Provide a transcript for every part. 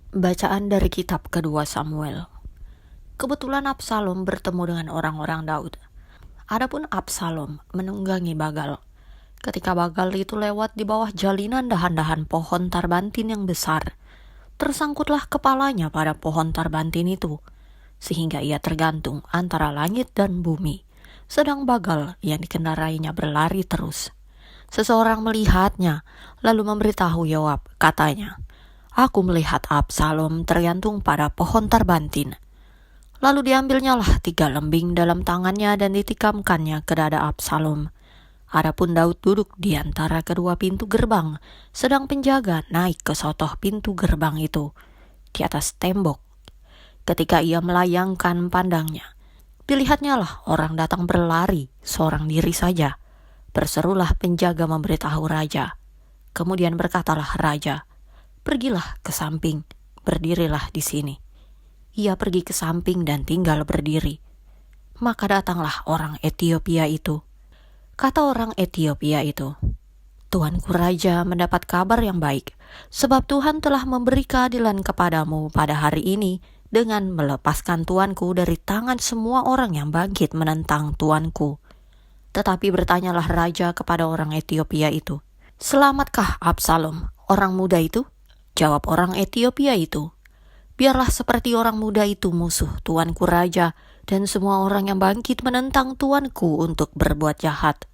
Bacaan dari kitab kedua Samuel. Kebetulan Absalom bertemu dengan orang-orang Daud. Adapun Absalom menunggangi Bagal. Ketika Bagal itu lewat di bawah jalinan dahan-dahan pohon tarbantin yang besar, tersangkutlah kepalanya pada pohon tarbantin itu, sehingga ia tergantung antara langit dan bumi. Sedang Bagal yang dikendarainya berlari terus. Seseorang melihatnya, lalu memberitahu Yoab, katanya, "Aku melihat Absalom tergantung pada pohon tarbantin." Lalu diambilnyalah 3 lembing dalam tangannya dan ditikamkannya ke dada Absalom. Adapun Daud duduk di antara kedua pintu gerbang, sedang penjaga naik ke sotoh pintu gerbang itu, di atas tembok. Ketika ia melayangkan pandangnya, dilihatnyalah orang datang berlari, seorang diri saja. Berserulah penjaga memberitahu raja. Kemudian berkatalah raja, "Pergilah ke samping, berdirilah di sini." Ia pergi ke samping dan tinggal berdiri. Maka datanglah orang Etiopia itu. Kata orang Etiopia itu, "Tuanku raja mendapat kabar yang baik, sebab Tuhan telah memberi keadilan kepadamu pada hari ini dengan melepaskan tuanku dari tangan semua orang yang bangkit menentang tuanku." Tetapi bertanyalah raja kepada orang Etiopia itu, "Selamatkah Absalom, orang muda itu?" Jawab orang Etiopia itu, "Biarlah seperti orang muda itu musuh tuanku raja dan semua orang yang bangkit menentang tuanku untuk berbuat jahat."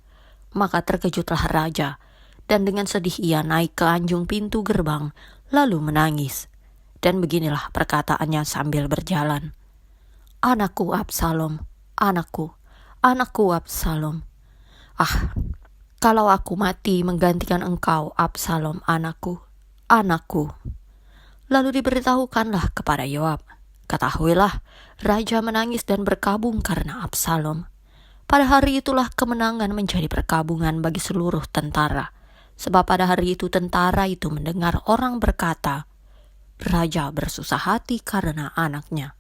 Maka terkejutlah raja, dan dengan sedih ia naik ke anjung pintu gerbang, lalu menangis. Dan beginilah perkataannya sambil berjalan, "Anakku Absalom, anakku, anakku Absalom. Ah, kalau aku mati menggantikan engkau Absalom anakku, anakku." Lalu diberitahukanlah kepada Yoab, "Ketahuilah, raja menangis dan berkabung karena Absalom." Pada hari itulah kemenangan menjadi perkabungan bagi seluruh tentara. Sebab pada hari itu tentara itu mendengar orang berkata, "Raja bersusah hati karena anaknya."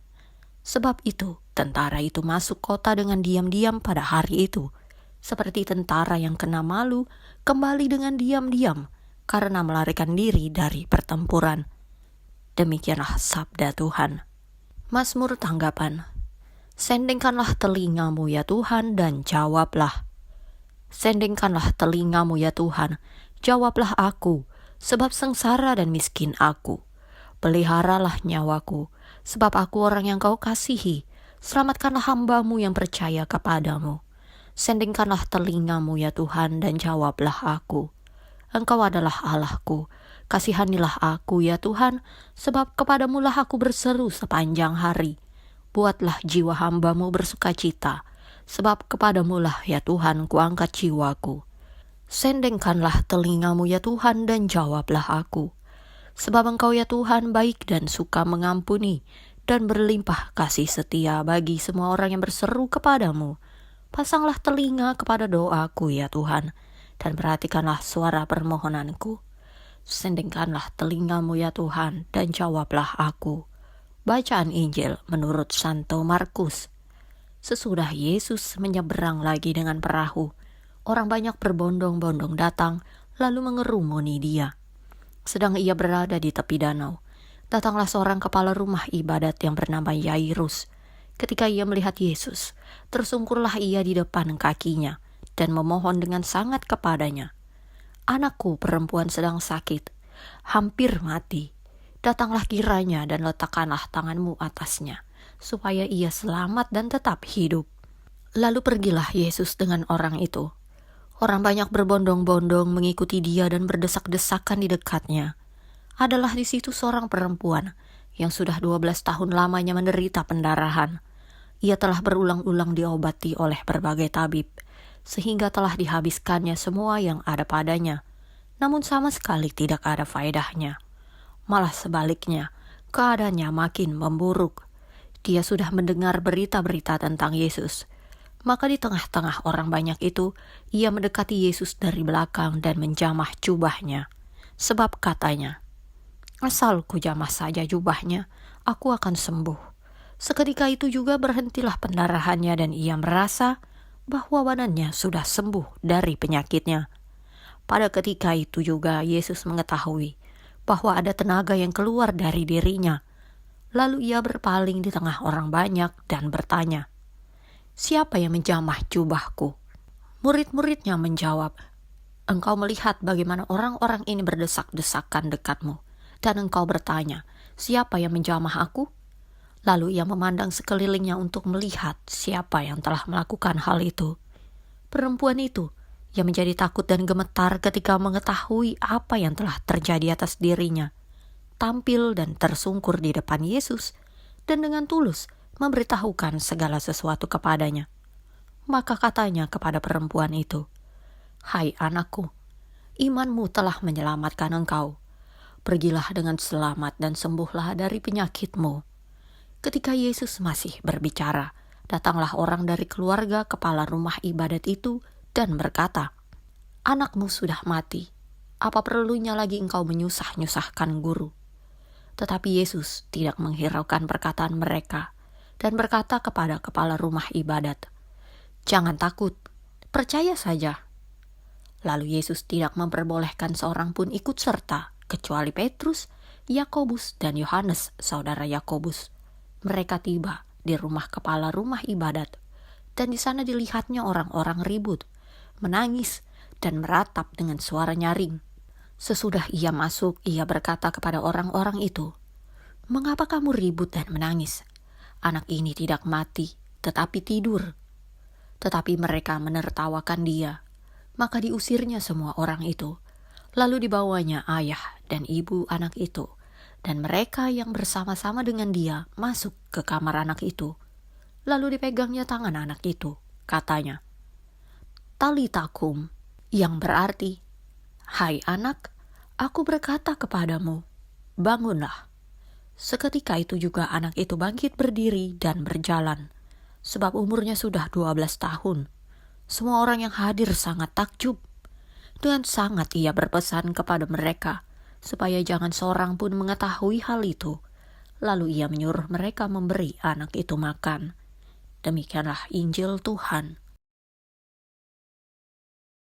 Sebab itu tentara itu masuk kota dengan diam-diam pada hari itu. Seperti tentara yang kena malu kembali dengan diam-diam karena melarikan diri dari pertempuran. Demikianlah sabda Tuhan. Mazmur tanggapan. Sendengkanlah telingamu ya Tuhan dan jawablah. Sendengkanlah telingamu ya Tuhan, jawablah aku, sebab sengsara dan miskin aku. Peliharalah nyawaku, sebab aku orang yang kau kasihi. Selamatkanlah hambamu yang percaya kepadamu. Sendengkanlah telingamu ya Tuhan dan jawablah aku. Engkau adalah Allahku, kasihanilah aku ya Tuhan, sebab kepadamulah aku berseru sepanjang hari. Buatlah jiwa hambamu bersukacita, sebab kepadamulah ya Tuhan kuangkat jiwaku. Sendengkanlah telingamu ya Tuhan dan jawablah aku. Sebab engkau ya Tuhan baik dan suka mengampuni, dan berlimpah kasih setia bagi semua orang yang berseru kepadamu. Pasanglah telinga kepada doaku ya Tuhan, dan perhatikanlah suara permohonanku. Sendengkanlah telingamu ya Tuhan dan jawablah aku. Bacaan Injil menurut Santo Markus. Sesudah Yesus menyeberang lagi dengan perahu, orang banyak berbondong-bondong datang lalu mengerumuni dia. Sedang ia berada di tepi danau, datanglah seorang kepala rumah ibadat yang bernama Yairus. Ketika ia melihat Yesus, tersungkurlah ia di depan kakinya dan memohon dengan sangat kepadanya, "Anakku perempuan sedang sakit, hampir mati. Datanglah kiranya dan letakkanlah tanganmu atasnya, supaya ia selamat dan tetap hidup." Lalu pergilah Yesus dengan orang itu. Orang banyak berbondong-bondong mengikuti dia dan berdesak-desakan di dekatnya. Adalah di situ seorang perempuan yang sudah 12 tahun lamanya menderita pendarahan. Ia telah berulang-ulang diobati oleh berbagai tabib, sehingga telah dihabiskannya semua yang ada padanya. Namun sama sekali tidak ada faedahnya. Malah sebaliknya, keadaannya makin memburuk. Dia sudah mendengar berita-berita tentang Yesus. Maka di tengah-tengah orang banyak itu, ia mendekati Yesus dari belakang dan menjamah jubahnya. Sebab katanya, "Asal ku jamah saja jubahnya, aku akan sembuh." Seketika itu juga berhentilah pendarahannya dan ia merasa bahwa badannya sudah sembuh dari penyakitnya. Pada ketika itu juga Yesus mengetahui bahwa ada tenaga yang keluar dari dirinya. Lalu ia berpaling di tengah orang banyak dan bertanya, "Siapa yang menjamah jubahku?" Murid-muridnya menjawab, "Engkau melihat bagaimana orang-orang ini berdesak-desakan dekatmu, dan engkau bertanya, 'Siapa yang menjamah aku?'" Lalu ia memandang sekelilingnya untuk melihat siapa yang telah melakukan hal itu. Perempuan itu, yang menjadi takut dan gemetar ketika mengetahui apa yang telah terjadi atas dirinya, tampil dan tersungkur di depan Yesus dan dengan tulus memberitahukan segala sesuatu kepadanya. Maka katanya kepada perempuan itu, "Hai anakku, imanmu telah menyelamatkan engkau. Pergilah dengan selamat dan sembuhlah dari penyakitmu." Ketika Yesus masih berbicara, datanglah orang dari keluarga kepala rumah ibadat itu dan berkata, "Anakmu sudah mati. Apa perlunya lagi engkau menyusah-nyusahkan guru?" Tetapi Yesus tidak menghiraukan perkataan mereka dan berkata kepada kepala rumah ibadat, "Jangan takut, percaya saja." Lalu Yesus tidak memperbolehkan seorang pun ikut serta, kecuali Petrus, Yakobus, dan Yohanes, saudara Yakobus. Mereka tiba di rumah kepala rumah ibadat, dan di sana dilihatnya orang-orang ribut, menangis, dan meratap dengan suara nyaring. Sesudah ia masuk, ia berkata kepada orang-orang itu, "Mengapa kamu ribut dan menangis? Anak ini tidak mati, tetapi tidur." Tetapi mereka menertawakan dia. Maka diusirnya semua orang itu. Lalu dibawanya ayah dan ibu anak itu, dan mereka yang bersama-sama dengan dia masuk ke kamar anak itu. Lalu dipegangnya tangan anak itu. Katanya, "Talita kum," yang berarti, "Hai anak, aku berkata kepadamu, bangunlah." Seketika itu juga anak itu bangkit berdiri dan berjalan, sebab umurnya sudah 12 tahun. Semua orang yang hadir sangat takjub. Dengan sangat ia berpesan kepada mereka, supaya jangan seorang pun mengetahui hal itu. Lalu ia menyuruh mereka memberi anak itu makan. Demikianlah Injil Tuhan.